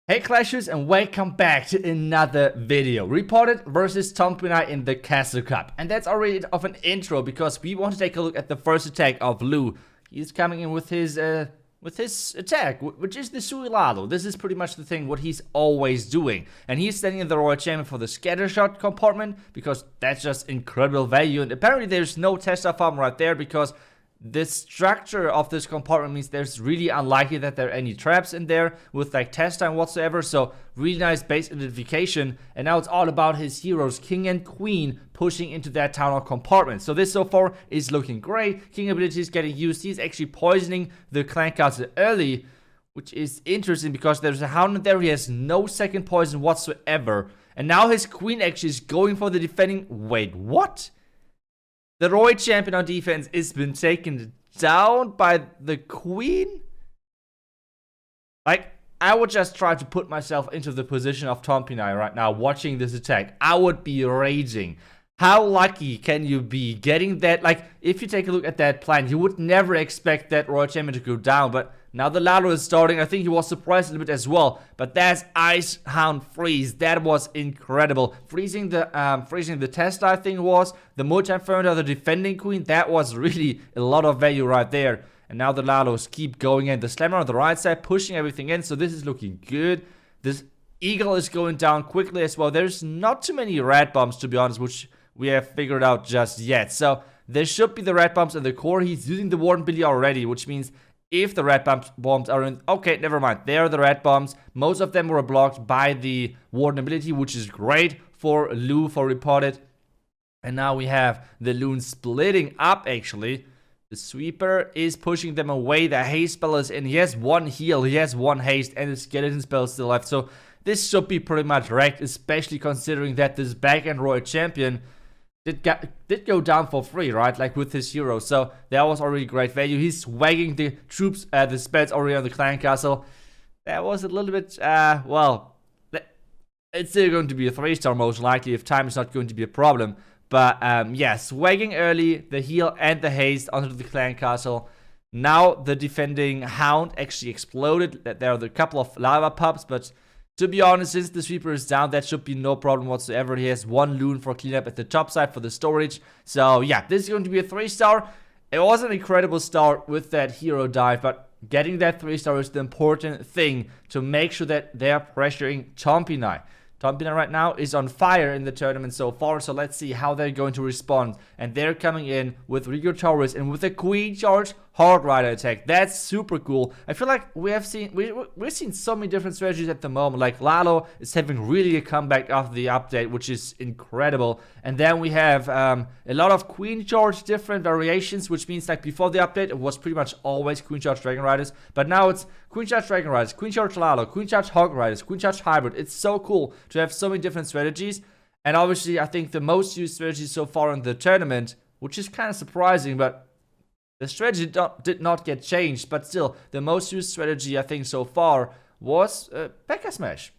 Hey Clashers, and welcome back to another video. Reported versus Tompina in the Castle Cup. And that's already of an intro because we want to take a look at the first attack of Lu. He's coming in with his attack, which is the Sui Lalo. This is pretty much the thing what he's always doing. And he's standing in the Royal Champion for the scatter shot compartment because that's just incredible value. And apparently there's no tester farm right there because the structure of this compartment means there's really unlikely that there are any traps in there with like test time whatsoever. So really nice base identification. And now it's all about his heroes, King and Queen, pushing into that town hall compartment. So this so far is looking great. King ability is getting used. He's actually poisoning the clan castle early, which is interesting because there's a hound in there. He has no second poison whatsoever. And now his Queen actually is going for the defending. Wait, what? The Royal Champion on defense has been taken down by the Queen? Like, I would just try to put myself into the position of Tompina right now watching this attack. I would be raging. How lucky can you be getting that? Like, if you take a look at that plan, you would never expect that Royal Champion to go down, but now the Lalo is starting. I think he was surprised a little bit as well. But that's Ice Hound Freeze. That was incredible. Freezing the test, I think was. The Multi-Inferno, the defending Queen. That was really a lot of value right there. And now the Lalos keep going in. The Slammer on the right side, pushing everything in. So this is looking good. This Eagle is going down quickly as well. There's not too many red bombs, to be honest, which we have figured out just yet. So there should be the red bombs in the core. He's using the Warden Billy already, which means if the red bombs are in... Okay, never mind. They are the red bombs. Most of them were blocked by the Warden ability, which is great for Lu for reported. And now we have the Loon splitting up, actually. The Sweeper is pushing them away. The haste spell is in. He has one heal. He has one haste. And the skeleton spell is still left. So this should be pretty much wrecked, especially considering that this back-end Royal Champion did go down for free, right? Like with his hero. So that was already great value. He's swagging the troops, the spells already on the clan castle. That was a little bit, well, it's still going to be a 3-star most likely if time is not going to be a problem. But yeah, swagging early, the heal and the haste onto the clan castle. Now the defending hound actually exploded. There are a couple of lava pups, but to be honest, since the Sweeper is down, that should be no problem whatsoever. He has one Loon for cleanup at the top side for the storage. So yeah, this is going to be a 3-star. It was an incredible start with that hero dive, but getting that 3-star is the important thing to make sure that they're pressuring Tompina. Tompina right now is on fire in the tournament so far, so let's see how they're going to respond. And they're coming in with Rigo Taurus and with a Queen Charge Hog Rider attack. That's super cool. I feel like we've seen so many different strategies at the moment. Like Lalo is having really a comeback after the update, which is incredible. And then we have a lot of Queen Charge different variations, which means like before the update it was pretty much always Queen Charge Dragonriders, but now it's Queen Charge Dragonriders, Queen Charge Lalo, Queen Charge Hog Riders, Queen Charge Hybrid. It's so cool to have so many different strategies. And obviously I think the most used strategy so far in the tournament, which is kind of surprising, but the strategy did not get changed, but still, the most used strategy I think so far was Pekka Smash.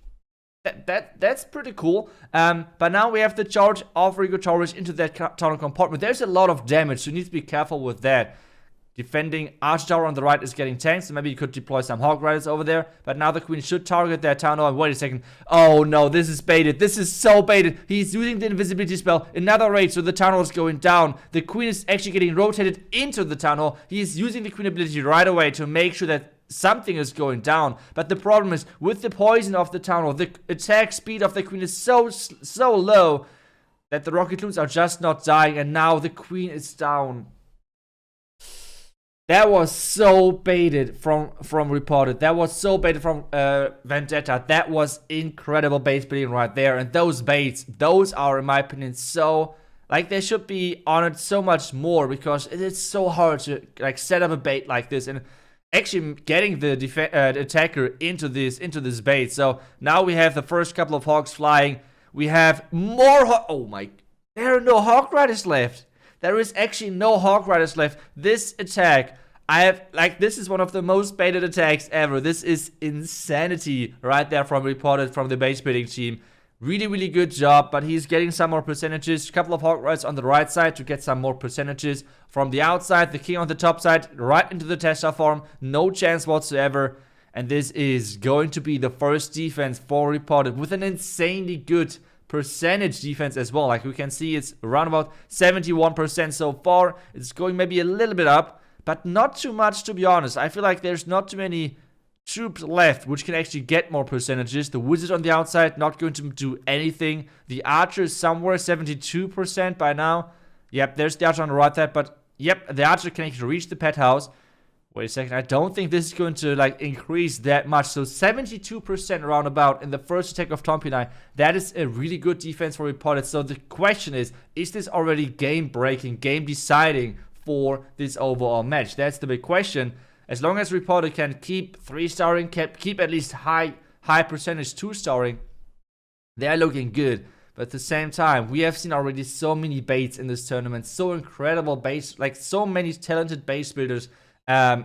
That's pretty cool. But now we have the charge of Rigo Taurus into that tunnel compartment. There's a lot of damage, so you need to be careful with that. Defending Archer Tower on the right is getting tanked, so maybe you could deploy some Hog Riders over there. But now the Queen should target that town hall. Wait a second. Oh no, this is baited. This is so baited. He's using the invisibility spell. Another raid, so the town hall is going down. The Queen is actually getting rotated into the town hall. He's using the Queen ability right away to make sure that something is going down. But the problem is, with the poison of the town hall, the attack speed of the Queen is so low that the Rocket Loons are just not dying. And now the Queen is down. That was so baited from reported. That was so baited from Vendetta. That was incredible bait building right there. And those baits, those are in my opinion so, like, they should be honored so much more because it is so hard to like set up a bait like this and actually getting the attacker into this bait. So now we have the first couple of Hogs flying. We have more oh my, there are no Hog Riders left. There is actually no Hog Riders left. This attack, this is one of the most baited attacks ever. This is insanity right there from reported from the base building team. Really, really good job, but he's getting some more percentages. A couple of Hog Riders on the right side to get some more percentages. From the outside, the King on the top side, right into the tester farm. No chance whatsoever. And this is going to be the first defense for Reported with an insanely good percentage defense as well. Like we can see, it's around about 71% so far. It's going maybe a little bit up, but not too much, to be honest. I feel like there's not too many troops left which can actually get more percentages. The wizard on the outside not going to do anything. The archer is somewhere 72% by now. Yep, there's the archer on the right side, but yep, the archer can actually reach the pet house. Wait a second, I don't think this is going to like increase that much. So 72% roundabout in the first attack of Tompinai. That is a really good defense for Reported. So the question is this already game breaking, game deciding for this overall match? That's the big question. As long as Reported can keep 3-starring, keep at least high percentage 2-starring, they are looking good. But at the same time, we have seen already so many baits in this tournament, so incredible base, like so many talented base builders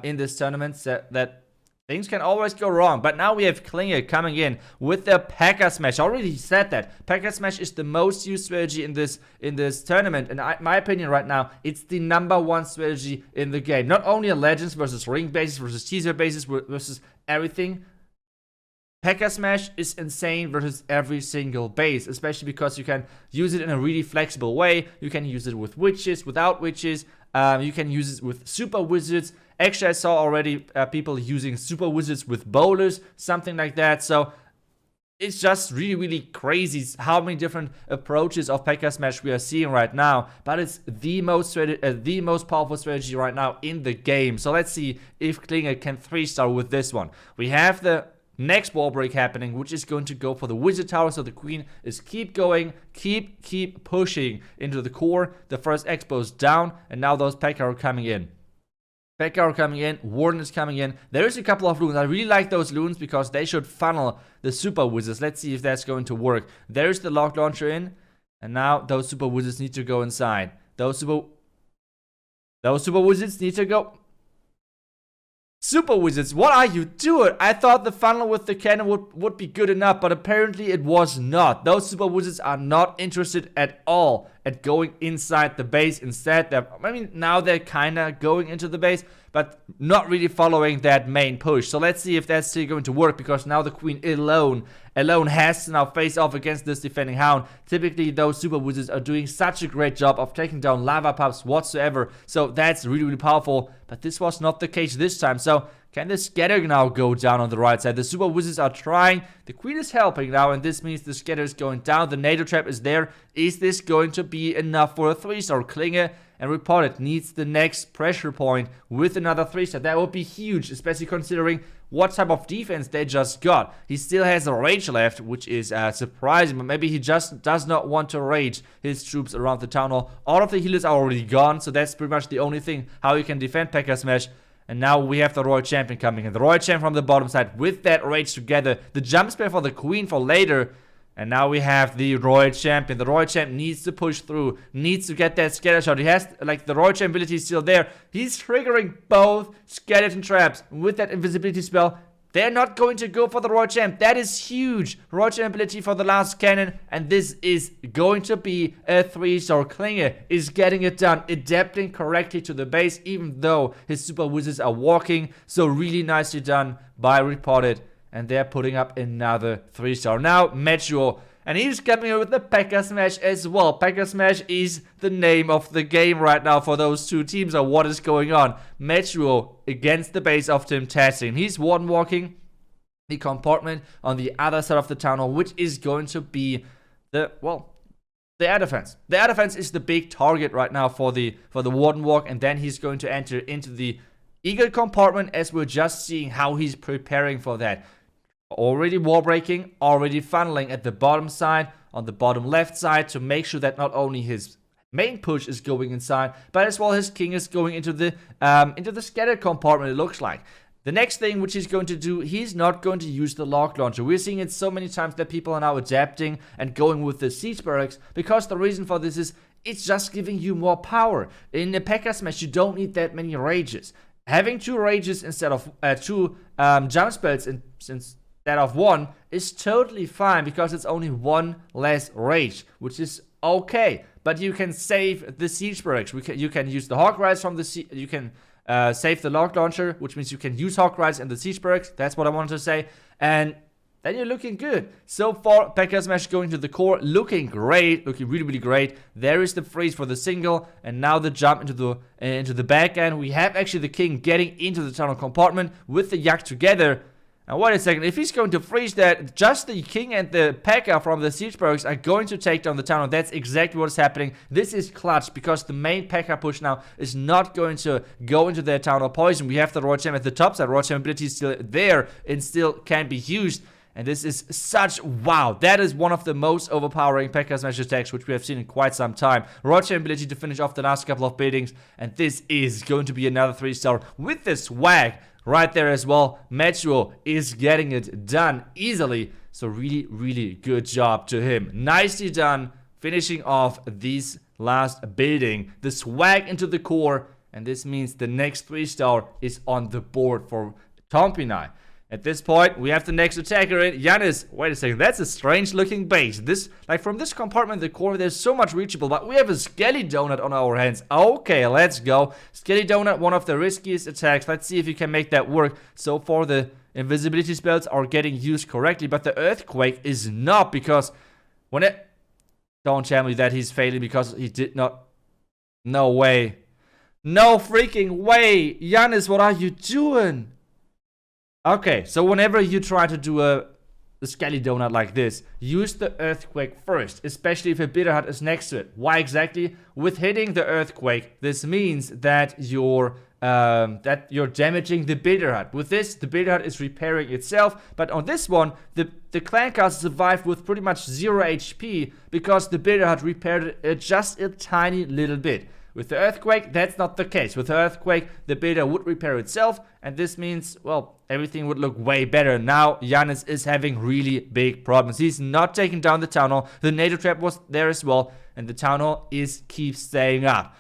in this tournament that things can always go wrong. But now we have Klinge coming in with the Pekka Smash. I already said that. Pekka Smash is the most used strategy in this tournament. And in my opinion right now, it's the #1 strategy in the game. Not only in Legends versus Ring bases versus Teaser bases versus everything. Pekka Smash is insane versus every single base, especially because you can use it in a really flexible way. You can use it with witches, without witches. You can use it with super wizards. Actually, I saw already people using super wizards with bowlers, something like that. So it's just really, really crazy how many different approaches of Pekka Smash we are seeing right now. But it's the most powerful strategy right now in the game. So let's see if Klinge can 3-star with this one. We have the next wall break happening, which is going to go for the wizard tower. So the queen is keep going, keep pushing into the core. The first expo is down, and now those Pekka are coming in. Pekka are coming in, Warden is coming in. There is a couple of loons. I really like those loons because they should funnel the super wizards. Let's see if that's going to work. There's the lock launcher in, and now those super wizards need to go inside. Those super wizards need to go. Super wizards, what are you doing? I thought the funnel with the cannon would be good enough, but apparently it was not. Those super wizards are not interested at all at going inside the base. Instead, now they're kind of going into the base, but not really following that main push. So let's see if that's still going to work, because now the queen alone has to now face off against this defending hound. Typically, those super wizards are doing such a great job of taking down lava pups whatsoever. So that's really, really powerful. But this was not the case this time. So can the scatter now go down on the right side? The super wizards are trying. The queen is helping now, and this means the scatter is going down. The NATO trap is there. Is this going to be enough for a 3-star? Klinge and Reported needs the next pressure point with another 3-star. That would be huge, especially considering what type of defense they just got. He still has a rage left, which is surprising, but maybe he just does not want to rage his troops around the town hall. All of the healers are already gone, so that's pretty much the only thing how you can defend Pekka Smash. And now we have the Royal Champion coming in. The Royal Champion from the bottom side with that rage together. The jump spare for the queen for later. And now we have the Royal Champion. The Royal Champ needs to push through. Needs to get that scatter shot. He has, like, the Royal Champ ability is still there. He's triggering both skeleton traps. With that invisibility spell, they're not going to go for the Royal Champ. That is huge. Royal Champ ability for the last cannon. And this is going to be a 3-star. Klinge is getting it done. Adapting correctly to the base, even though his super wizards are walking. So really nicely done by Reported. And they're putting up another 3-star. Now, Metro. And he's coming in with the Pekka Smash as well. Pekka Smash is the name of the game right now for those two teams, or what is going on. Metro against the base of Tim Tassin. He's one walking the compartment on the other side of the town hall, which is going to be the air defense. The air defense is the big target right now for the Warden walk, and then he's going to enter into the Eagle compartment, as we're just seeing how he's preparing for that. Already wall breaking, already funneling at the bottom side, on the bottom left side, to make sure that not only his main push is going inside, but as well his king is going into the scatter compartment, it looks like. The next thing which he's going to do, he's not going to use the lock launcher. We're seeing it so many times that people are now adapting and going with the siege barracks, because the reason for this is it's just giving you more power. In the Pekka Smash, you don't need that many rages. Having 2 rages instead of 2 jump spells instead of 1 is totally fine, because it's only 1 less rage, which is okay. But you can save the siege barracks. You can use the Hog Rise from the you can save the log launcher, which means you can use Hog Riders and the siege barracks. That's what I wanted to say. And then you're looking good. So far, Pekka Smash going to the core, looking great, looking really, really great. There is the freeze for the single, and now the jump into the back end. We have actually the king getting into the tunnel compartment with the yak together. Now wait a second, if he's going to freeze that, just the king and the Pekka from the siege barracks are going to take down the tunnel. That's exactly what is happening. This is clutch, because the main Pekka push now is not going to go into their tunnel poison. We have the Raw Gem at the top side. Raw Gem ability is still there and still can be used. And this is such, wow, that is one of the most overpowering Pekka Smash attacks which we have seen in quite some time. Raw Gem ability to finish off the last couple of buildings, and this is going to be another 3-star with the swag right there as well. Metro is getting it done easily, so really, really good job to him. Nicely done, finishing off this last building. The swag into the core, and this means the next 3-star is on the board for Tompinai. At this point, we have the next attacker in, Giannis. Wait a second, that's a strange looking base. This, like from this compartment in the core, there's so much reachable, but we have a Sekelli donut on our hands. Okay, let's go. Sekelli donut, one of the riskiest attacks. Let's see if we can make that work. So far, the invisibility spells are getting used correctly, but the earthquake is not, because when it... Don't tell me that he's failing because he did not... No way. No freaking way. Giannis, what are you doing? Okay, so whenever you try to do a Sekelli donut like this, use the earthquake first, especially if a bitter hut is next to it. Why exactly? With hitting the earthquake, this means that you're damaging the bitter hut. With this, the bitter hut is repairing itself, but on this one, the clan castle survived with pretty much 0 HP because the bitter hut repaired it just a tiny little bit. With the earthquake, that's not the case. With the earthquake, the beta would repair itself, and this means, well, everything would look way better. Now, Giannis is having really big problems. He's not taking down the town hall. The NATO trap was there as well, and the town hall keeps staying up.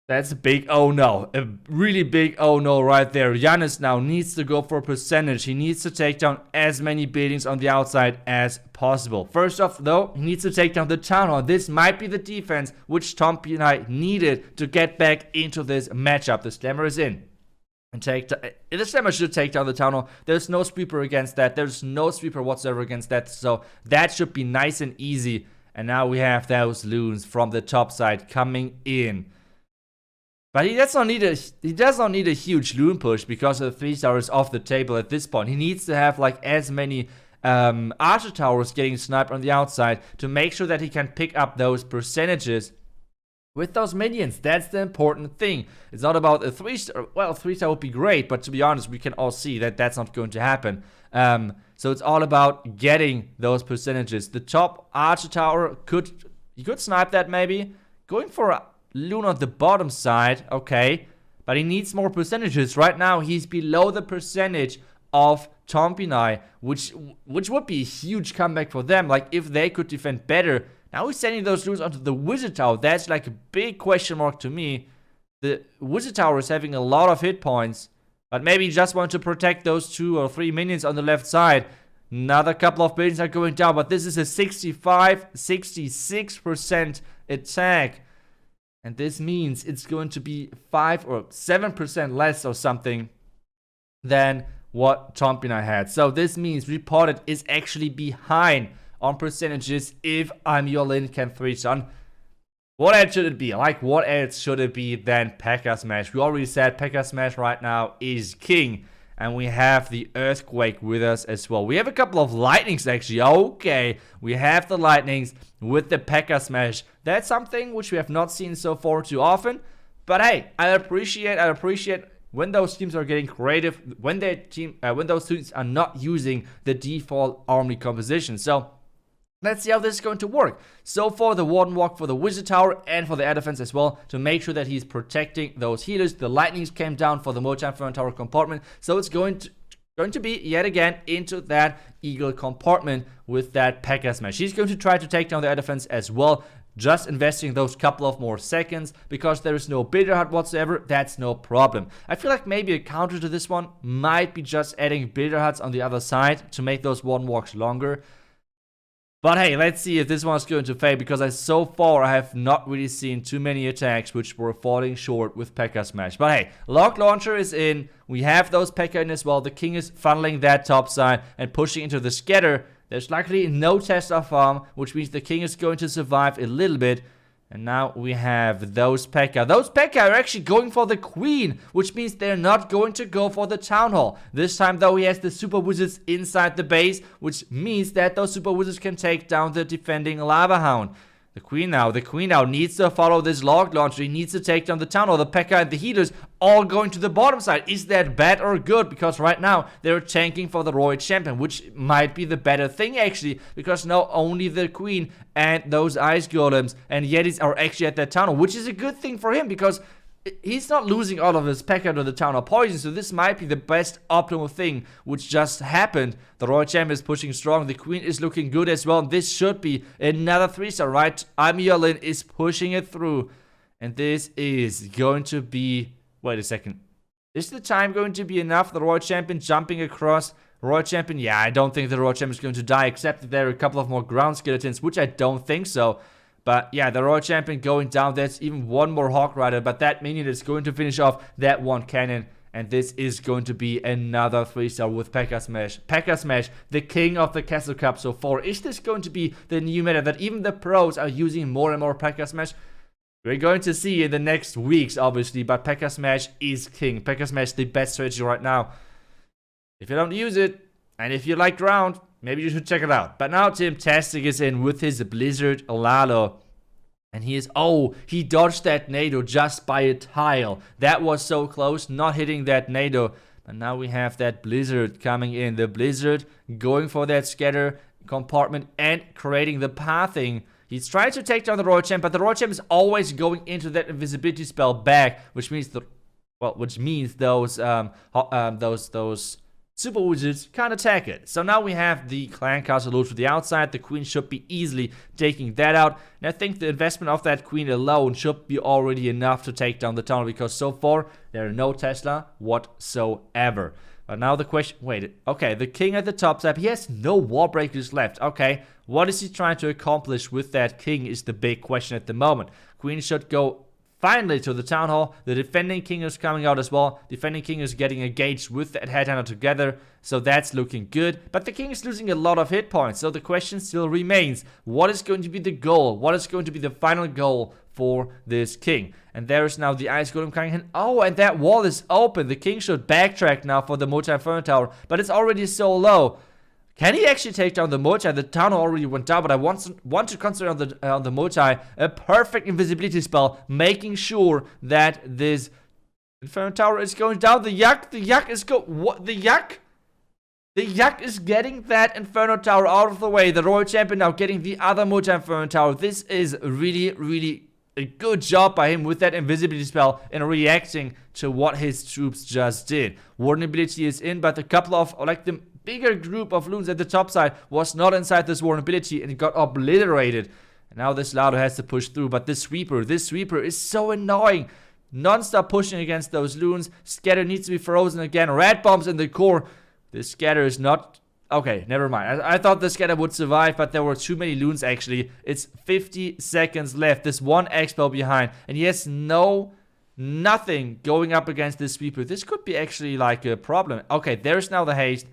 That's a big oh no. A really big oh no right there. Giannis now needs to go for a percentage. He needs to take down as many buildings on the outside as possible. First off, though, he needs to take down the town hall. This might be the defense which Tompinai needed to get back into this matchup. The slammer is in. And the slammer should take down the town hall. There's no sweeper against that. There's no sweeper whatsoever against that. So that should be nice and easy. And now we have those loons from the top side coming in. But he does not need a huge loon push because the 3-star is off the table at this point. He needs to have like as many archer towers getting sniped on the outside to make sure that he can pick up those percentages with those minions. That's the important thing. It's not about a 3-star. Well, 3-star would be great, but to be honest, we can all see that that's not going to happen. So it's all about getting those percentages. The top archer tower could snipe that maybe. Going for a loon on the bottom side, okay, but he needs more percentages. Right now, he's below the percentage of Tompinai, which would be a huge comeback for them. Like, if they could defend better. Now he's sending those loons onto the wizard tower. That's like a big question mark to me. The wizard tower is having a lot of hit points, but maybe he just want to protect those 2 or 3 minions on the left side. Another couple of buildings are going down, but this is a 66% attack. And this means it's going to be 5 or 7% less or something than what Tompinai had. So this means Reported is actually behind on percentages if I'm your Lincoln 3-son. What else should it be? Like, what else should it be than Pekka Smash? We already said Pekka Smash right now is king. And we have the earthquake with us as well. We have a couple of lightnings actually. Okay, we have the lightnings with the Pekka Smash. That's something which we have not seen so far too often. But hey, I appreciate when those teams are getting creative, when those teams are not using the default army composition. So let's see how this is going to work. So far, the Warden walk for the Wizard Tower and for the Air Defense as well to make sure that he's protecting those healers. The Lightnings came down for the Mojang Front Tower compartment. So it's going to be yet again into that Eagle compartment with that Pekka Smash. He's going to try to take down the Air Defense as well. Just investing those couple of more seconds because there is no Bitter Hut whatsoever. That's no problem. I feel like maybe a counter to this one might be just adding Bitter Huts on the other side to make those Warden walks longer. But hey, let's see if this one's going to fail, because so far I have not really seen too many attacks which were falling short with Pekka Smash. But hey, Log Launcher is in. We have those Pekka in as well. The king is funneling that top side and pushing into the scatter. There's likely no Tesla farm, which means the king is going to survive a little bit. And now we have those Pekka. Those Pekka are actually going for the queen, which means they're not going to go for the town hall. This time, though, he has the super wizards inside the base, which means that those super wizards can take down the defending lava hound. The queen now needs to follow this log launcher. He needs to take down the town hall. The Pekka and the healers all going to the bottom side. Is that bad or good? Because right now they're tanking for the royal champion, which might be the better thing actually, because now only the queen and those ice golems and yetis are actually at that town hall, which is a good thing for him because he's not losing all of his Pekka to the town hall poison, so this might be the best optimal thing which just happened. The royal champion is pushing strong. The queen is looking good as well. This should be another 3-star, right? Amyolin is pushing it through. And this is going to be... Wait a second. Is the time going to be enough? The royal champion jumping across. Royal champion, yeah, I don't think the royal champion is going to die, except that there are a couple of more ground skeletons, which I don't think so. But yeah, the royal champion going down. There's even one more Hog Rider, but that minion is going to finish off that one cannon. And this is going to be another 3-star with Pekka Smash. Pekka Smash, the king of the Castle Cup so far. Is this going to be the new meta that even the pros are using more and more Pekka Smash? We're going to see in the next weeks, obviously. But Pekka Smash is king. Pekka Smash, the best strategy right now. If you don't use it, and if you like ground, maybe you should check it out. But now Timtastic is in with his Blizzard Lalo. And he is... Oh, he dodged that NATO just by a tile. That was so close, not hitting that NATO. But now we have that Blizzard coming in. The Blizzard going for that scatter compartment and creating the pathing. He's trying to take down the Royal Champ, but the Royal Champ is always going into that invisibility spell back, which means those super wizards can't attack it. So now we have the clan castle loot to the outside. The queen should be easily taking that out. And I think the investment of that queen alone should be already enough to take down the tunnel, because so far there are no Tesla whatsoever. But now the question... Wait, okay, the king at the top side, he has no wall breakers left. Okay, what is he trying to accomplish with that king is the big question at the moment. Queen should go finally to the town hall. The defending king is coming out as well. Defending king is getting engaged with that headhunter together, so that's looking good. But the king is losing a lot of hit points, so the question still remains: what is going to be the goal? What is going to be the final goal for this king? And there is now the ice golem coming in. Oh, and that wall is open. The king should backtrack now for the multi-inferno tower, but it's already so low. Can he actually take down the multi? The town already went down, but I want to concentrate on the multi. A perfect invisibility spell, making sure that this inferno tower is going down. The yak is what? The yak is getting that inferno tower out of the way. The royal champion now getting the other multi-inferno tower. This is really, really a good job by him with that invisibility spell and reacting to what his troops just did. Vulnerability is in, but a couple of, like, the bigger group of loons at the top side was not inside this vulnerability and it got obliterated. And now this Lado has to push through, but this sweeper is so annoying. Non-stop pushing against those loons. Scatter needs to be frozen again. Red bombs in the core. This scatter is not... Okay, never mind. I thought the scatter would survive, but there were too many loons actually. It's 50 seconds left. This one X-Spell behind, and he has nothing going up against this sweeper. This could be actually like a problem. Okay, there's now the haste.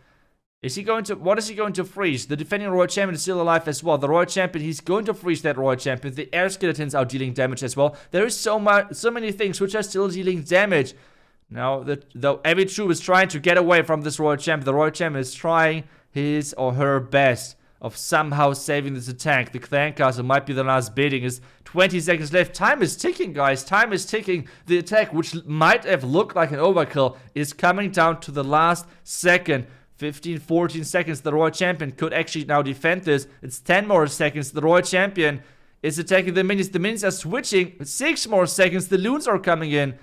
What is he going to freeze? The defending royal champion is still alive as well. The royal champion, he's going to freeze that royal champion. The air skeletons are dealing damage as well. There is so many things which are still dealing damage. Now, every troop is trying to get away from this royal champion. The royal champion is trying his or her best of somehow saving this attack. The clan castle might be the last bidding. Is 20 seconds left. Time is ticking, guys. Time is ticking. The attack, which might have looked like an overkill, is coming down to the last second. 15, 14 seconds. The royal champion could actually now defend this. It's 10 more seconds. The royal champion is attacking the minions. The minions are switching. 6 more seconds. The loons are coming in.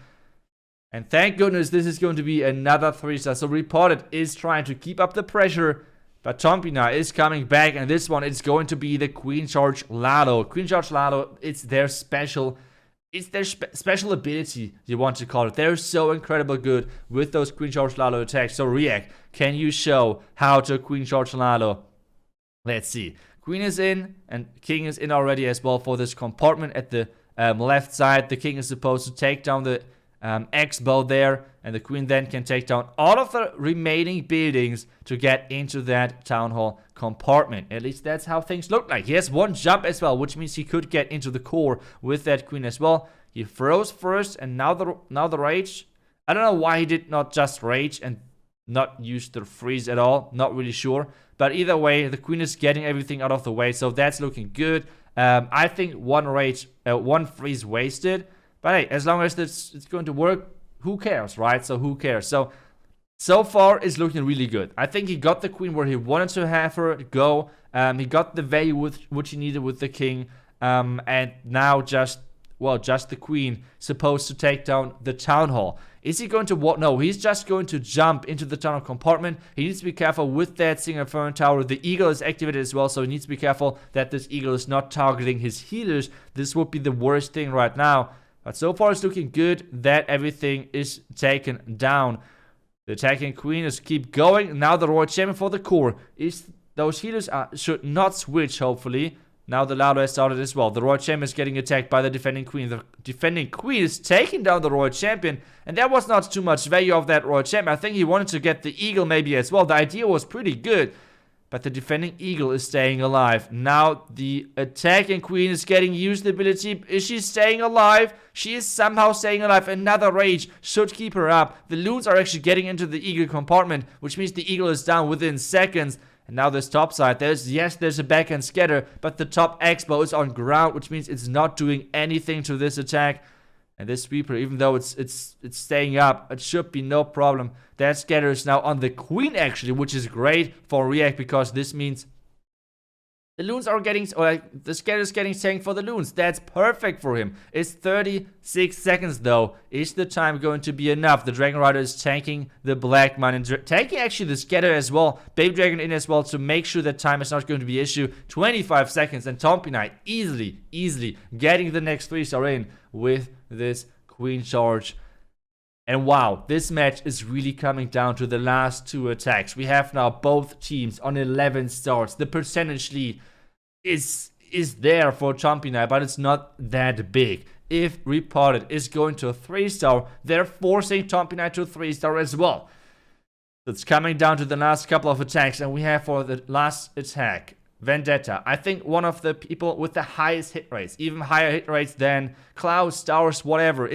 And thank goodness this is going to be another 3-star. So Reported is trying to keep up the pressure. But Tompina is coming back, and this one is going to be the Queen Charge Lalo. Queen Charge Lalo, it's their special ability, you want to call it. They're so incredible good with those Queen Charge Lalo attacks. So React, can you show how to Queen Charge Lalo? Let's see. Queen is in, and king is in already as well for this compartment at the left side. The king is supposed to take down the X-bow there, and the queen then can take down all of the remaining buildings to get into that town hall compartment. At least that's how things look like. He has one jump as well, which means he could get into the core with that queen as well. He froze first, and now the rage. I don't know why he did not just rage and not use the freeze at all. Not really sure. But either way, the queen is getting everything out of the way, so that's looking good. I think one freeze wasted. But hey, as long as it's going to work, who cares, right? So who cares? So far, it's looking really good. I think he got the queen where he wanted to have her go. He got the value which he needed with the king. And now just the queen supposed to take down the town hall. Is he going to what? No, he's just going to jump into the tunnel compartment. He needs to be careful with that single inferno tower. The eagle is activated as well, so he needs to be careful that this eagle is not targeting his healers. This would be the worst thing right now. But so far it's looking good that everything is taken down. The attacking queen is keep going. Now the royal champion for the core. Those healers should not switch, hopefully. Now the Lalo has started as well. The royal champion is getting attacked by the defending queen. The defending queen is taking down the royal champion. And there was not too much value of that royal champion. I think he wanted to get the eagle maybe as well. The idea was pretty good. But the defending eagle is staying alive. Now the attacking queen is getting used the ability. Is she staying alive? She is somehow staying alive. Another rage should keep her up. The loons are actually getting into the eagle compartment, which means the eagle is down within seconds. And now this top side, there's a backhand scatter, but the top X-bow is on ground, which means it's not doing anything to this attack. And this sweeper, even though it's staying up, it should be no problem. That scatter is now on the queen actually, which is great for React because this means the loons are getting, or the scatter is getting tanked for the loons. That's perfect for him. It's 36 seconds though. Is the time going to be enough? The Dragonrider is tanking the black mine and tanking actually the scatter as well. Baby Dragon in as well to make sure that time is not going to be an issue. 25 seconds and Tompinai easily getting the next 3-star in with this queen charge. And wow, this match is really coming down to the last two attacks. We have now both teams on 11 stars. The percentage lead is there for Tompinai, but it's not that big. If Reported is going to a 3-star, they're forcing Tompinai to a 3-star as well. It's coming down to the last couple of attacks, and we have for the last attack Vendetta. I think one of the people with the highest hit rates, even higher hit rates than Klaus, Stars, whatever.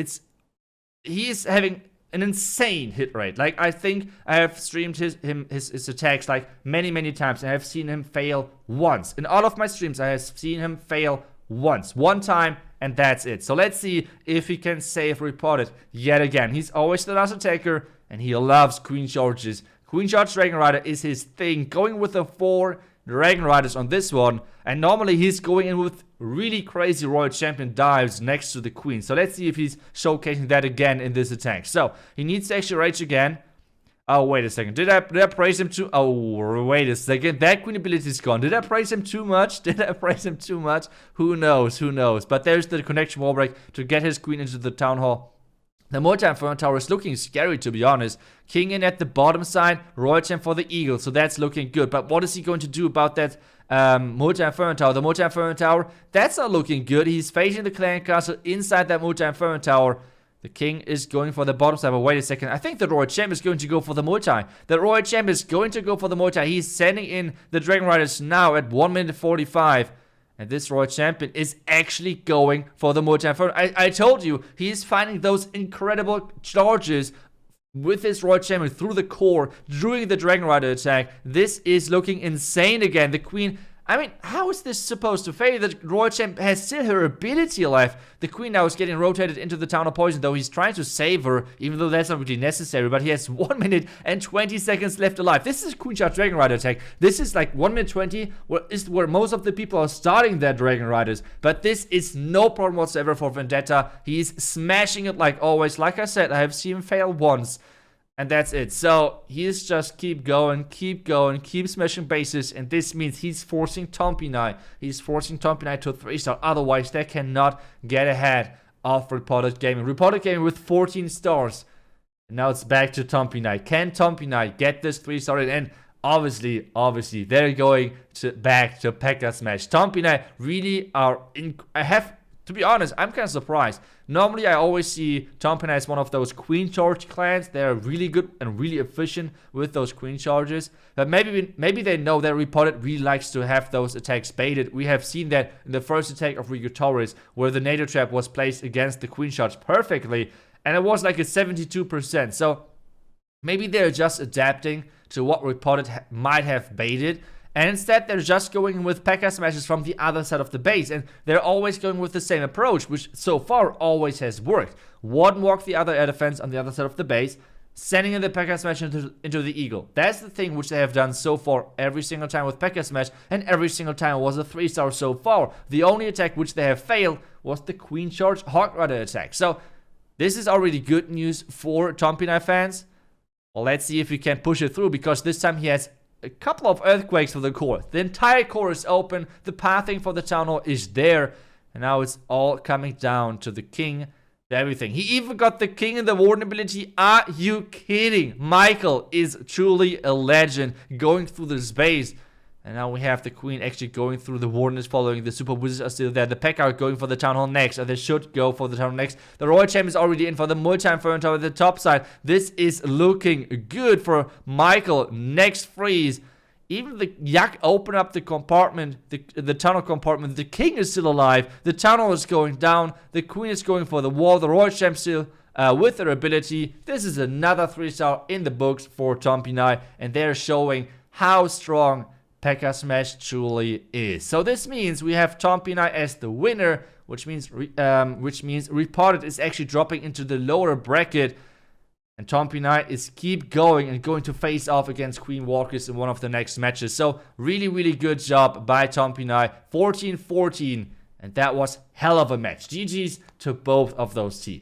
He's having an insane hit rate. Like, I think I have streamed his attacks like many times. I have seen him fail once. In all of my streams, I have seen him fail once. One time, and that's it. So let's see if he can save Reported yet again. He's always the last attacker, and he loves queen charges. Queen charge Dragonrider is his thing. Going with the 4 Dragon Riders on this one, and normally he's going in with really crazy royal champion dives next to the queen. So let's see if he's showcasing that again in this attack. So he needs to actually rage again. Oh, wait a second. Did I praise him too? Oh, wait a second. That queen ability is gone. Did I praise him too much? Who knows? But there's the connection wall break to get his queen into the town hall. The multi-inferno tower is looking scary, to be honest. King in at the bottom side, royal champ for the eagle, so that's looking good. But what is he going to do about that multi-inferno tower? The multi-inferno tower, that's not looking good. He's facing the clan castle inside that multi-inferno tower. The king is going for the bottom side, but wait a second. I think the royal champ is going to go for the multi. The royal champ is going to go for the multi. He's sending in the Dragon Riders now at 1 minute 45. And this royal champion is actually going for the multi-inferno. I told you, he's finding those incredible charges with his royal champion through the core during the Dragon Rider attack. This is looking insane again. The queen, I mean, how is this supposed to fail? The royal champ has still her ability left. The queen now is getting rotated into the town of poison, though he's trying to save her, even though that's not really necessary. But he has 1 minute and 20 seconds left alive. This is Queen Charge Dragon Rider attack. This is like 1 minute 20, where most of the people are starting their Dragon Riders. But this is no problem whatsoever for Vendetta. He's smashing it like always. Like I said, I have seen him fail once. And that's it. So he's just keep going, keep smashing bases. And this means he's forcing Tompinai. He's forcing Tompinai to a 3-star. Otherwise, they cannot get ahead of Reported Gaming. Reported Gaming with 14 stars. And now it's back to Tompinai. Can Tompinai get this 3-star in? And obviously, they're going back to Pekka Smash. Tompinai really are to be honest, I'm kind of surprised. Normally, I always see Tompinai as one of those queen charge clans. They're really good and really efficient with those queen charges. But maybe they know that Repotted really likes to have those attacks baited. We have seen that in the first attack of Rigo Torres, where the NATO trap was placed against the queen charge perfectly. And it was like a 72%. So maybe they're just adapting to what Repotted might have baited. And instead, they're just going with Pekka Smashes from the other side of the base. And they're always going with the same approach, which so far always has worked. One walk the other air defense on the other side of the base, sending in the Pekka Smash into the Eagle. That's the thing which they have done so far every single time with Pekka Smash. And every single time was a 3-star so far. The only attack which they have failed was the Queen Charge Hogrider attack. So this is already good news for Tompinai fans. Well, let's see if we can push it through, because this time he has a couple of earthquakes for the core. The entire core is open. The pathing for the town hall is there. And now it's all coming down to the king. Everything. He even got the king and the warden ability. Are you kidding? Michael is truly a legend going through this base. And now we have the queen actually going through. The warden is following. The super wizards are still there. The Pekka are going for the town hall next. Or they should go for the town hall next. The royal champ is already in for the multi-inferno tower at the top side. This is looking good for Michael. Next freeze. Even the Yak open up the compartment, the tunnel compartment. The king is still alive. The town hall is going down. The queen is going for the wall. The royal champ still with their ability. This is another 3-star in the books for Tompinai. And they're showing how strong Pekka Smash truly is. So this means we have Tompinai as the winner, which means Repotted is actually dropping into the lower bracket, and Tompinai is keep going and going to face off against Queen Walkers in one of the next matches. So really good job by Tompinai. 14-14, and that was hell of a match. GG's to both of those teams.